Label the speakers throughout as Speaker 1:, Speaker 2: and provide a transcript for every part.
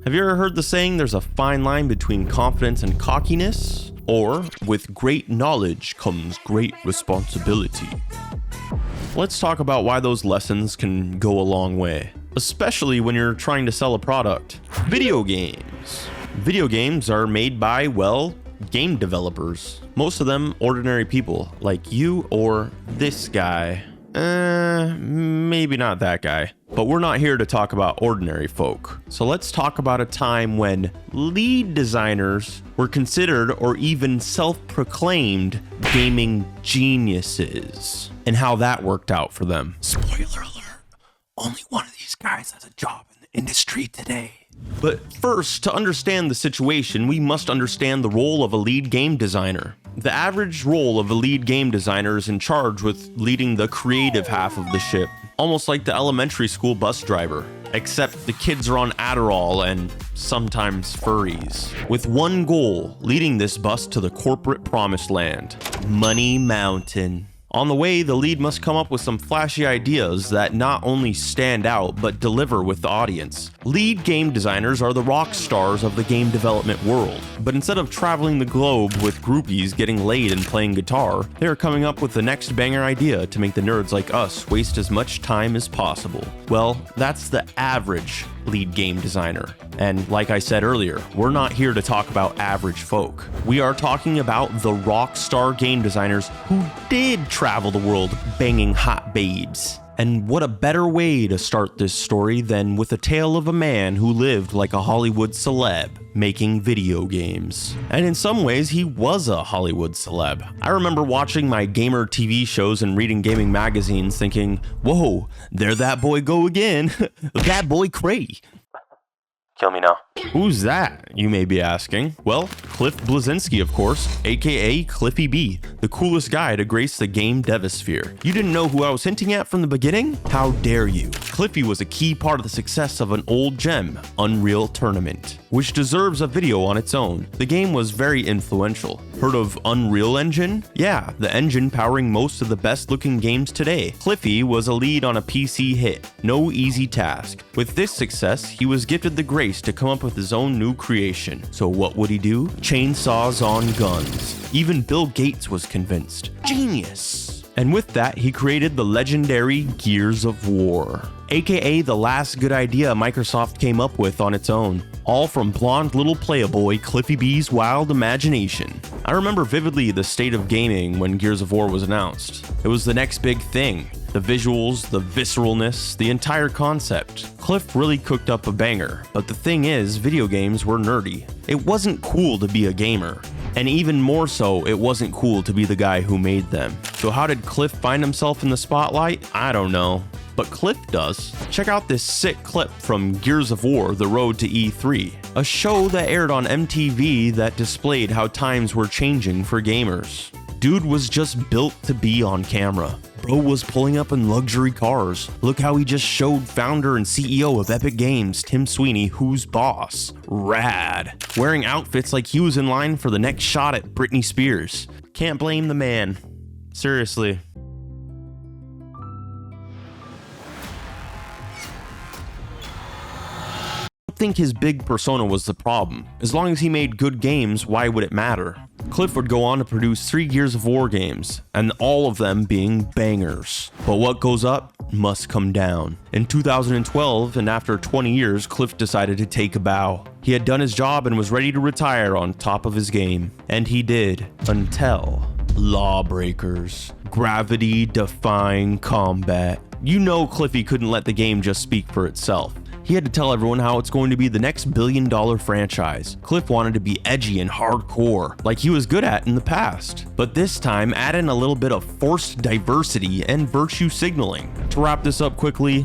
Speaker 1: Have you ever heard the saying, there's a fine line between confidence and cockiness? Or, with great knowledge comes great responsibility. Let's talk about why those lessons can go a long way, especially when you're trying to sell a product. Video games. Video games are made by, well, game developers. Most of them ordinary people, like you or this guy. Maybe not that guy. But we're not here to talk about ordinary folk. So let's talk about a time when lead designers were considered or even self-proclaimed gaming geniuses, and how that worked out for them.
Speaker 2: Spoiler alert, only one of these guys has a job in the industry today.
Speaker 1: But first, to understand the situation, we must understand the role of a lead game designer. The average role of a lead game designer is in charge with leading the creative half of the ship, almost like the elementary school bus driver, except the kids are on Adderall and sometimes furries, with one goal: leading this bus to the corporate promised land, Money Mountain. On the way, the lead must come up with some flashy ideas that not only stand out, but deliver with the audience. Lead game designers are the rock stars of the game development world, but instead of traveling the globe with groupies getting laid and playing guitar, they are coming up with the next banger idea to make the nerds like us waste as much time as possible. Well, that's the average lead game designer. And like I said earlier, we're not here to talk about average folk. We are talking about the rock star game designers who did travel the world banging hot babes. And what a better way to start this story than with a tale of a man who lived like a Hollywood celeb, making video games. And in some ways, he was a Hollywood celeb. I remember watching my gamer TV shows and reading gaming magazines thinking, whoa, there that boy go again. That boy cray. Kill me now. Who's that, you may be asking? Well, Cliff Bleszinski, of course, aka Cliffy B, the coolest guy to grace the game devosphere. You didn't know who I was hinting at from the beginning? How dare you? Cliffy was a key part of the success of an old gem, Unreal Tournament, which deserves a video on its own. The game was very influential. Heard of Unreal Engine? Yeah, the engine powering most of the best looking games today. Cliffy was a lead on a PC hit, no easy task. With this success, he was gifted the grace to come up with his own new creation. So what would he do? Chainsaws on guns. Even Bill Gates was convinced. Genius! And with that, he created the legendary Gears of War, aka the last good idea Microsoft came up with on its own. All from blonde little playboy Cliffy B's wild imagination. I remember vividly the state of gaming when Gears of War was announced. It was the next big thing. The visuals, the visceralness, the entire concept. Cliff really cooked up a banger, but the thing is, video games were nerdy. It wasn't cool to be a gamer. And even more so, it wasn't cool to be the guy who made them. So how did Cliff find himself in the spotlight? I don't know. But Cliff does. Check out this sick clip from Gears of War: The Road to E3, a show that aired on MTV that displayed how times were changing for gamers. Dude was just built to be on camera. Bro was pulling up in luxury cars. Look how he just showed founder and CEO of Epic Games, Tim Sweeney, who's boss. Rad. Wearing outfits like he was in line for the next shot at Britney Spears. Can't blame the man. Seriously. I think his big persona was the problem. As long as he made good games, why would it matter? Cliff would go on to produce 3 Gears of War games, and all of them being bangers. But what goes up must come down. In 2012, and after 20 years, Cliff decided to take a bow. He had done his job and was ready to retire on top of his game. And he did, until Lawbreakers. Gravity-defying combat. You know Cliffy couldn't let the game just speak for itself. He had to tell everyone how it's going to be the next billion-dollar franchise. Cliff wanted to be edgy and hardcore, like he was good at in the past. But this time, add in a little bit of forced diversity and virtue signaling. To wrap this up quickly,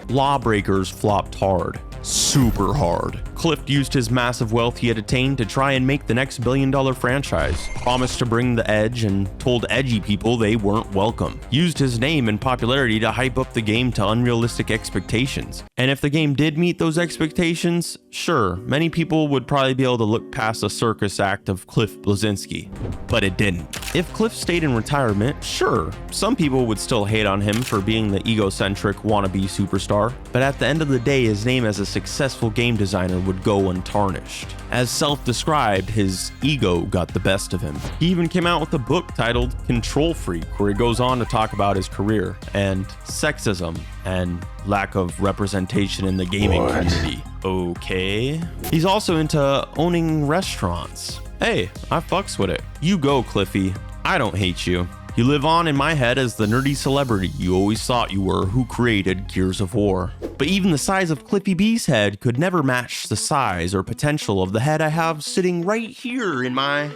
Speaker 1: Lawbreakers flopped hard. Super hard. Cliff used his massive wealth he had attained to try and make the next billion-dollar franchise, promised to bring the edge and told edgy people they weren't welcome, used his name and popularity to hype up the game to unrealistic expectations. And if the game did meet those expectations, sure, many people would probably be able to look past a circus act of Cliff Bleszinski, but it didn't. If Cliff stayed in retirement, sure, some people would still hate on him for being the egocentric wannabe superstar, but at the end of the day, his name as a successful game designer would go untarnished. As self-described, his ego got the best of him. He even came out with a book titled Control Freak, where he goes on to talk about his career and sexism and lack of representation in the gaming community. Okay. He's also into owning restaurants. Hey, I fucks with it. You go, Cliffy. I don't hate you. You live on in my head as the nerdy celebrity you always thought you were who created Gears of War. But even the size of Cliffy B's head could never match the size or potential of the head I have sitting right here in my...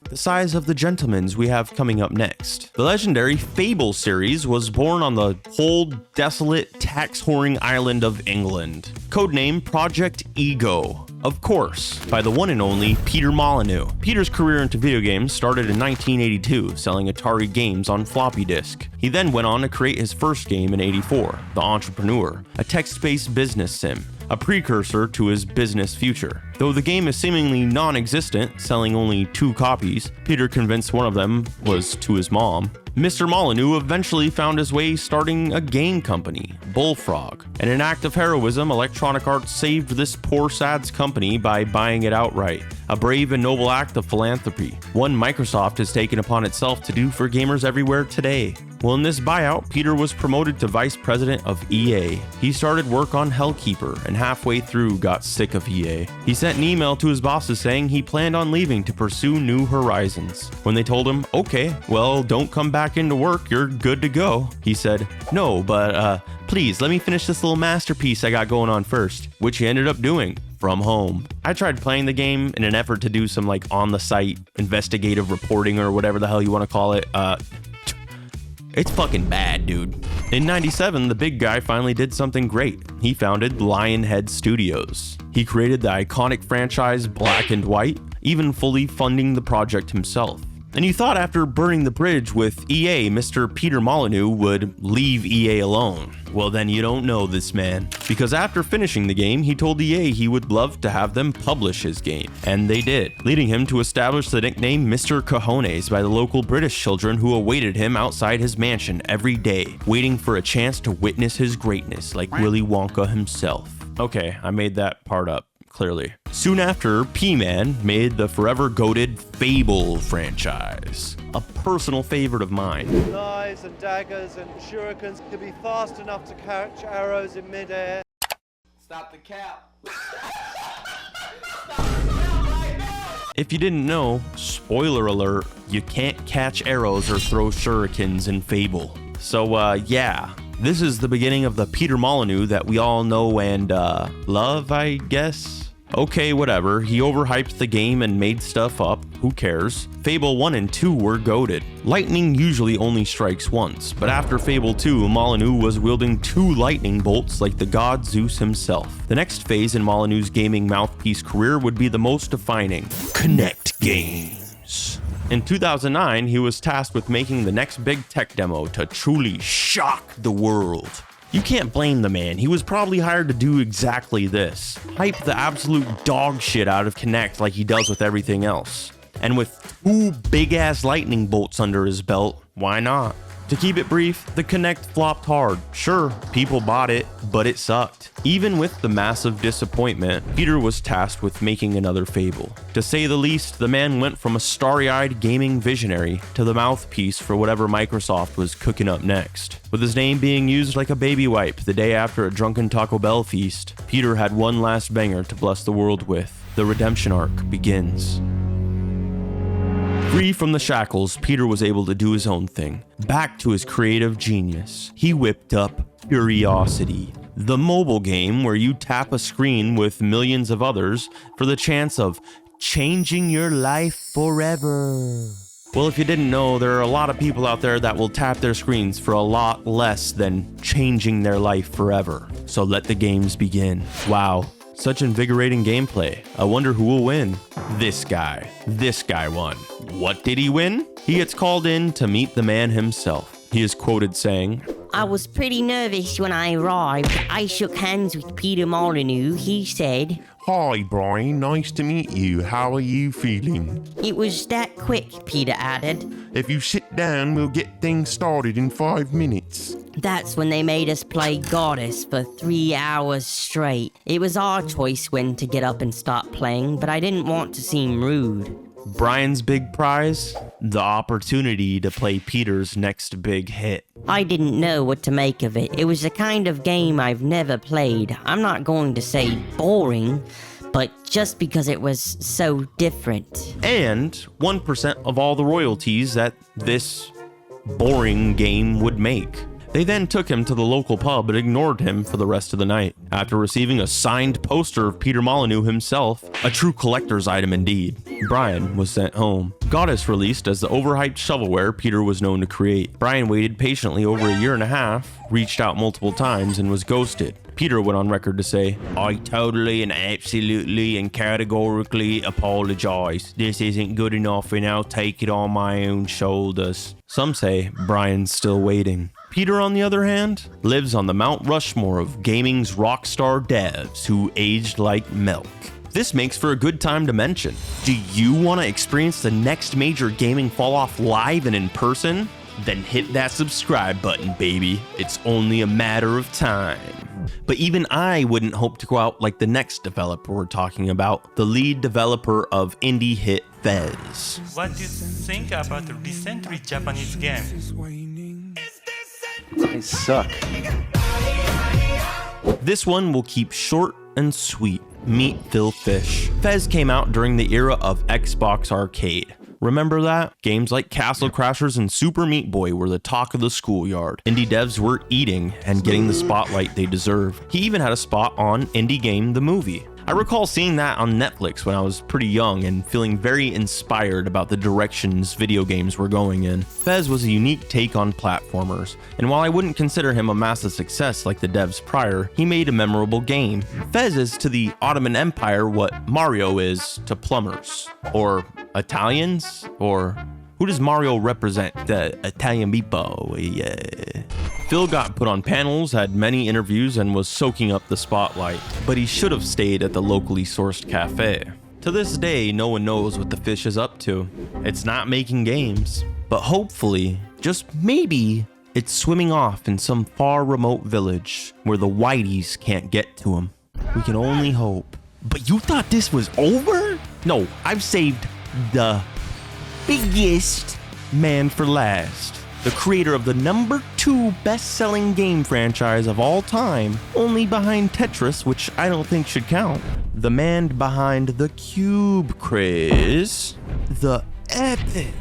Speaker 1: the size of the gentlemen's we have coming up next. The legendary Fable series was born on the cold, desolate, tax-whoring island of England. Codename Project Ego. Of course, by the one and only Peter Molyneux. Peter's career into video games started in 1982, selling Atari games on floppy disk. He then went on to create his first game in '84, The Entrepreneur, a text-based business sim, a precursor to his business future. Though the game is seemingly non-existent, selling only 2 copies, Peter convinced one of them was to his mom. Mr. Molyneux eventually found his way starting a game company, Bullfrog. In an act of heroism, Electronic Arts saved this poor sad's company by buying it outright. A brave and noble act of philanthropy, one Microsoft has taken upon itself to do for gamers everywhere today. Well, in this buyout, Peter was promoted to vice president of EA. He started work on Hellkeeper and halfway through got sick of EA. He sent an email to his bosses saying he planned on leaving to pursue new horizons. When they told him, okay, well, don't come back into work, you're good to go, he said, no, but please let me finish this little masterpiece I got going on first, which he ended up doing from home. I tried playing the game in an effort to do some like on the site investigative reporting or whatever the hell you want to call it. It's fucking bad, dude. In '97, the big guy finally did something great. He founded Lionhead Studios. He created the iconic franchise Black and White, even fully funding the project himself. And you thought after burning the bridge with EA, Mr. Peter Molyneux would leave EA alone. Well, then you don't know this man. Because after finishing the game, he told EA he would love to have them publish his game. And they did, leading him to establish the nickname Mr. Cojones by the local British children who awaited him outside his mansion every day, waiting for a chance to witness his greatness like Willy Wonka himself. Okay, I made that part up. Clearly. Soon after, P-Man made the forever goated Fable franchise, a personal favorite of mine.
Speaker 3: Knives and daggers and shurikens to be fast enough to catch arrows in midair.
Speaker 4: Stop the cap.
Speaker 1: If you didn't know, spoiler alert, you can't catch arrows or throw shurikens in Fable. So yeah, this is the beginning of the Peter Molyneux that we all know and love, I guess. Okay, whatever, he overhyped the game and made stuff up, who cares? Fable 1 and 2 were goated. Lightning usually only strikes once, but after Fable 2, Molyneux was wielding 2 lightning bolts like the god Zeus himself. The next phase in Molyneux's gaming mouthpiece career would be the most defining, Connect games. In 2009, he was tasked with making the next big tech demo to truly shock the world. You can't blame the man, he was probably hired to do exactly this. Hype the absolute dog shit out of Kinect like he does with everything else. And with 2 big-ass lightning bolts under his belt, why not? To keep it brief, the Kinect flopped hard. Sure, people bought it, but it sucked. Even with the massive disappointment, Peter was tasked with making another Fable. To say the least, the man went from a starry-eyed gaming visionary to the mouthpiece for whatever Microsoft was cooking up next. With his name being used like a baby wipe the day after a drunken Taco Bell feast, Peter had one last banger to bless the world with. The redemption arc begins. Free from the shackles, Peter was able to do his own thing. Back to his creative genius, he whipped up Curiosity, the mobile game where you tap a screen with millions of others for the chance of changing your life forever. Well, if you didn't know, there are a lot of people out there that will tap their screens for a lot less than changing their life forever. So let the games begin. Wow. Such invigorating gameplay. I wonder who will win. This guy. This guy won. What did he win? He gets called in to meet the man himself. He is quoted saying,
Speaker 5: I was pretty nervous when I arrived. I shook hands with Peter Molyneux. He said,
Speaker 2: Hi, Brian. Nice to meet you. How are you feeling?
Speaker 5: it was that quick, Peter added.
Speaker 2: If you sit down, we'll get things started in 5 minutes.
Speaker 5: That's when they made us play Goddess for 3 hours straight. It was our choice when to get up and start playing, but I didn't want to seem rude.
Speaker 1: Brian's big prize? The opportunity to play Peter's next big hit.
Speaker 5: I didn't know what to make of it. It was the kind of game I've never played. I'm not going to say boring, but just because it was so different.
Speaker 1: And 1% of all the royalties that this boring game would make. They then took him to the local pub and ignored him for the rest of the night. After receiving a signed poster of Peter Molyneux himself, a true collector's item indeed, Brian was sent home. Goddess released as the overhyped shovelware Peter was known to create. Brian waited patiently over a year and a half, reached out multiple times, and was ghosted. Peter went on record to say, I totally and absolutely and categorically apologize. This isn't good enough and I'll take it on my own shoulders. Some say Brian's still waiting. Peter, on the other hand, lives on the Mount Rushmore of gaming's rockstar devs who aged like milk. This makes for a good time to mention. Do you want to experience the next major gaming fall-off live and in person? Then hit that subscribe button, baby. It's only a matter of time. But even I wouldn't hope to go out like the next developer we're talking about, the lead developer of indie hit Fez.
Speaker 6: What do you think about the recently Japanese game?
Speaker 3: They suck.
Speaker 1: This one will keep short and sweet. Meet Phil Fish. Fez came out during the era of Xbox Arcade. Remember that? Games like Castle Crashers and Super Meat Boy were the talk of the schoolyard. Indie devs were eating and getting the spotlight they deserved. He even had a spot on Indie Game the Movie. I recall seeing that on Netflix when I was pretty young and feeling very inspired about the directions video games were going in. Fez was a unique take on platformers, and while I wouldn't consider him a massive success like the devs prior, he made a memorable game. Fez is to the Ottoman Empire what Mario is to plumbers, or Italians, or who does Mario represent? The Italian people, yeah. Phil got put on panels, had many interviews, and was soaking up the spotlight, but he should have stayed at the locally sourced cafe. To this day, no one knows what the fish is up to. It's not making games, but hopefully, just maybe, it's swimming off in some far remote village where the whiteys can't get to him. We can only hope. But you thought this was over? No, I've saved the biggest man for last. The creator of the #2 best-selling game franchise of all time, only behind Tetris, which I don't think should count. The man behind the Cube craze, the epic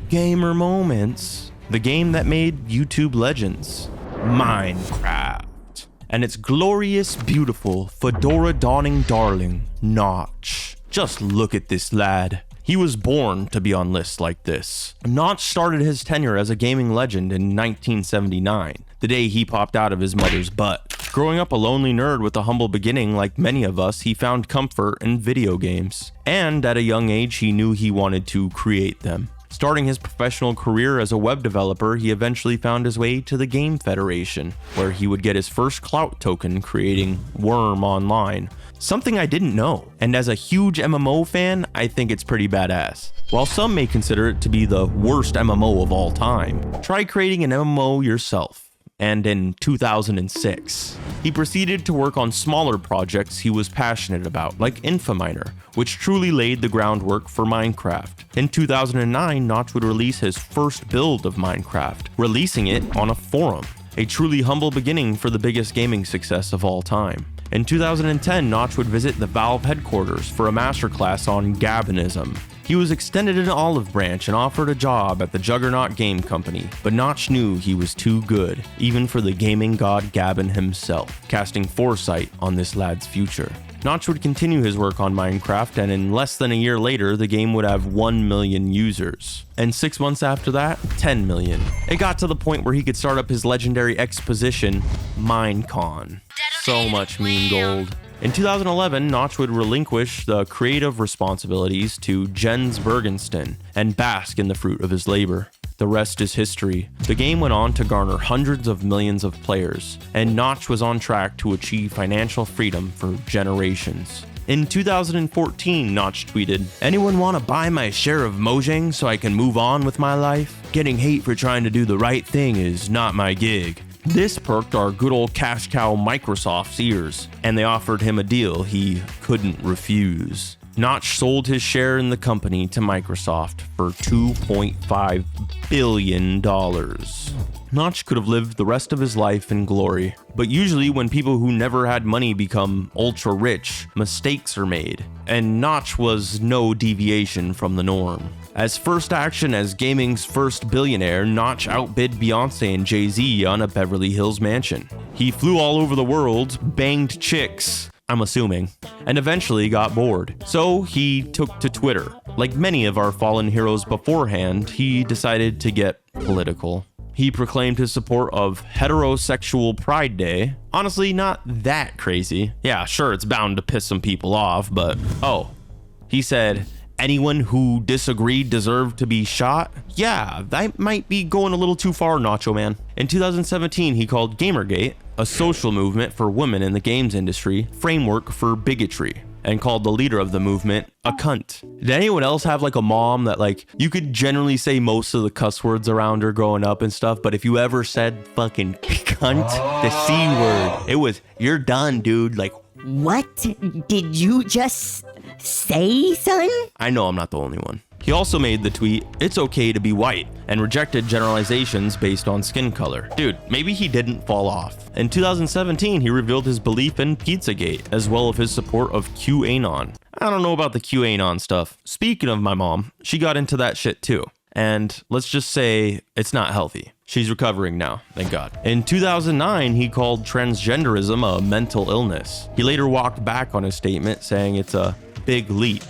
Speaker 1: gamer moments, the game that made YouTube legends, Minecraft, and its glorious, beautiful, fedora-donning darling, Notch. Just look at this lad. He was born to be on lists like this. Notch started his tenure as a gaming legend in 1979, the day he popped out of his mother's butt. Growing up a lonely nerd with a humble beginning like many of us, he found comfort in video games. And at a young age, he knew he wanted to create them. Starting his professional career as a web developer, he eventually found his way to the Game Federation, where he would get his first clout token creating Worm Online. Something I didn't know, and as a huge MMO fan, I think it's pretty badass. While some may consider it to be the worst MMO of all time, try creating an MMO yourself. And in 2006, he proceeded to work on smaller projects he was passionate about, like Infominer, which truly laid the groundwork for Minecraft. In 2009, Notch would release his first build of Minecraft, releasing it on a forum, a truly humble beginning for the biggest gaming success of all time. In 2010, Notch would visit the Valve headquarters for a masterclass on Gabinism. He was extended an olive branch and offered a job at the Juggernaut Game Company, but Notch knew he was too good, even for the gaming god Gabin himself, casting foresight on this lad's future. Notch would continue his work on Minecraft, and in less than a year later, the game would have 1 million users. And 6 months after that, 10 million. It got to the point where he could start up his legendary exposition, Minecon. So much meme gold. In 2011, Notch would relinquish the creative responsibilities to Jens Bergensten and bask in the fruit of his labor. The rest is history. The game went on to garner hundreds of millions of players, and Notch was on track to achieve financial freedom for generations. In 2014, Notch tweeted, "Anyone want to buy my share of Mojang so I can move on with my life? Getting hate for trying to do the right thing is not my gig." This perked our good old cash cow Microsoft's ears, and they offered him a deal he couldn't refuse. Notch sold his share in the company to Microsoft for $2.5 billion. Notch could have lived the rest of his life in glory, but usually when people who never had money become ultra rich, mistakes are made, and Notch was no deviation from the norm. As first action as gaming's first billionaire, Notch outbid Beyonce and Jay-Z on a Beverly Hills mansion. He flew all over the world, banged chicks, I'm assuming, and eventually got bored. So he took to Twitter. Like many of our fallen heroes beforehand, he decided to get political. He proclaimed his support of Heterosexual Pride Day. Honestly, not that crazy. Yeah, sure, it's bound to piss some people off, but he said, "Anyone who disagreed deserved to be shot?" Yeah, that might be going a little too far, Nacho Man. In 2017, he called Gamergate, a social movement for women in the games industry, framework for bigotry, and called the leader of the movement a cunt. Did anyone else have like a mom that like you could generally say most of the cuss words around her growing up and stuff, but if you ever said fucking cunt, the C word, it was, you're done, dude. Like,
Speaker 5: What did you just say, son?
Speaker 1: I know I'm not the only one. He also made the tweet, "It's okay to be white," and rejected generalizations based on skin color. Dude, maybe he didn't fall off. In 2017, he revealed his belief in Pizzagate, as well as his support of QAnon. I don't know about the QAnon stuff. Speaking of my mom, she got into that shit too. And let's just say it's not healthy. She's recovering now, thank God. In 2009, he called transgenderism a mental illness. He later walked back on his statement, saying it's a big leap,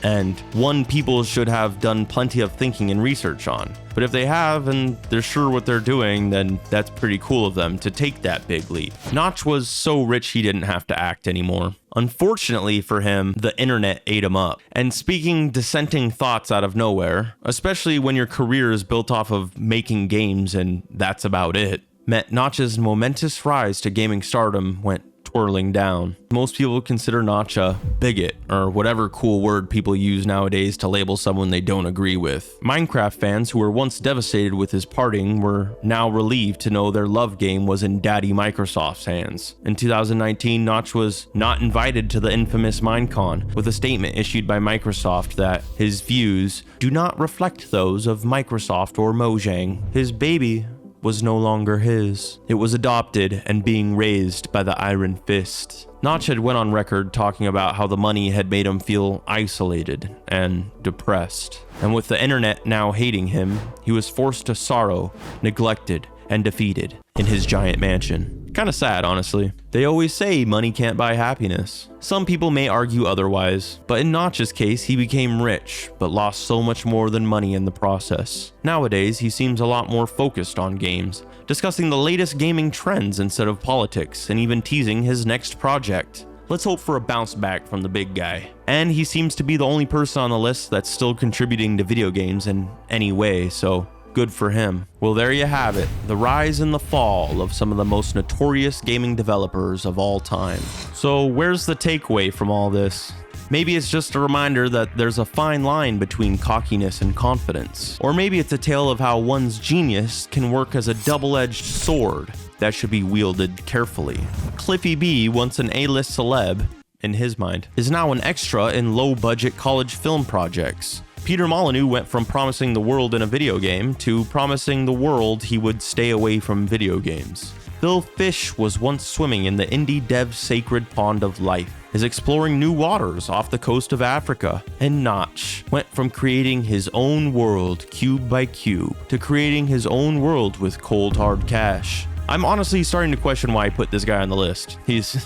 Speaker 1: and one people should have done plenty of thinking and research on. But if they have and they're sure what they're doing, then that's pretty cool of them to take that big leap. Notch was so rich he didn't have to act anymore. Unfortunately for him, the internet ate him up. And speaking dissenting thoughts out of nowhere, especially when your career is built off of making games and that's about it, meant Notch's momentous rise to gaming stardom went twirling down. Most people consider Notch a bigot, or whatever cool word people use nowadays to label someone they don't agree with. Minecraft fans who were once devastated with his parting were now relieved to know their love game was in Daddy Microsoft's hands. In 2019, Notch was not invited to the infamous Minecon, with a statement issued by Microsoft that his views do not reflect those of Microsoft or Mojang. His baby was no longer his. It was adopted and being raised by the Iron Fist. Notch had went on record talking about how the money had made him feel isolated and depressed. And with the internet now hating him, he was forced to sorrow, neglected, and defeated in his giant mansion. Kinda sad, honestly. They always say money can't buy happiness. Some people may argue otherwise, but in Notch's case, he became rich, but lost so much more than money in the process. Nowadays, he seems a lot more focused on games, discussing the latest gaming trends instead of politics, and even teasing his next project. Let's hope for a bounce back from the big guy. And he seems to be the only person on the list that's still contributing to video games in any way, so good for him. Well, there you have it. The rise and the fall of some of the most notorious gaming developers of all time. So where's the takeaway from all this? Maybe it's just a reminder that there's a fine line between cockiness and confidence. Or maybe it's a tale of how one's genius can work as a double-edged sword that should be wielded carefully. Cliffy B, once an A-list celeb, in his mind, is now an extra in low-budget college film projects. Peter Molyneux went from promising the world in a video game to promising the world he would stay away from video games. Phil Fish was once swimming in the indie dev's sacred pond of life, is exploring new waters off the coast of Africa. And Notch went from creating his own world cube by cube to creating his own world with cold hard cash. I'm honestly starting to question why I put this guy on the list. He's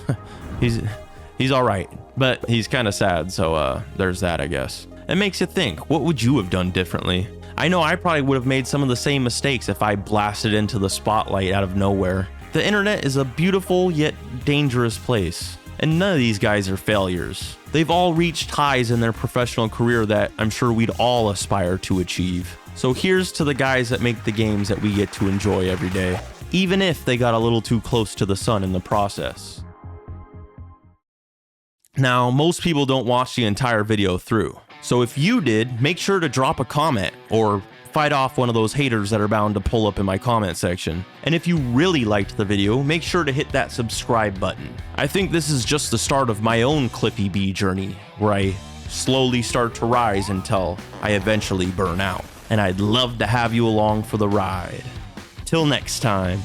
Speaker 1: all right, but he's kind of sad, so there's that, I guess. It makes you think, what would you have done differently? I know I probably would have made some of the same mistakes if I blasted into the spotlight out of nowhere. The internet is a beautiful yet dangerous place. And none of these guys are failures. They've all reached highs in their professional career that I'm sure we'd all aspire to achieve. So here's to the guys that make the games that we get to enjoy every day, even if they got a little too close to the sun in the process. Now, most people don't watch the entire video through. So if you did, make sure to drop a comment or fight off one of those haters that are bound to pull up in my comment section. And if you really liked the video, make sure to hit that subscribe button. I think this is just the start of my own Clippy B journey, where I slowly start to rise until I eventually burn out. And I'd love to have you along for the ride. Till next time.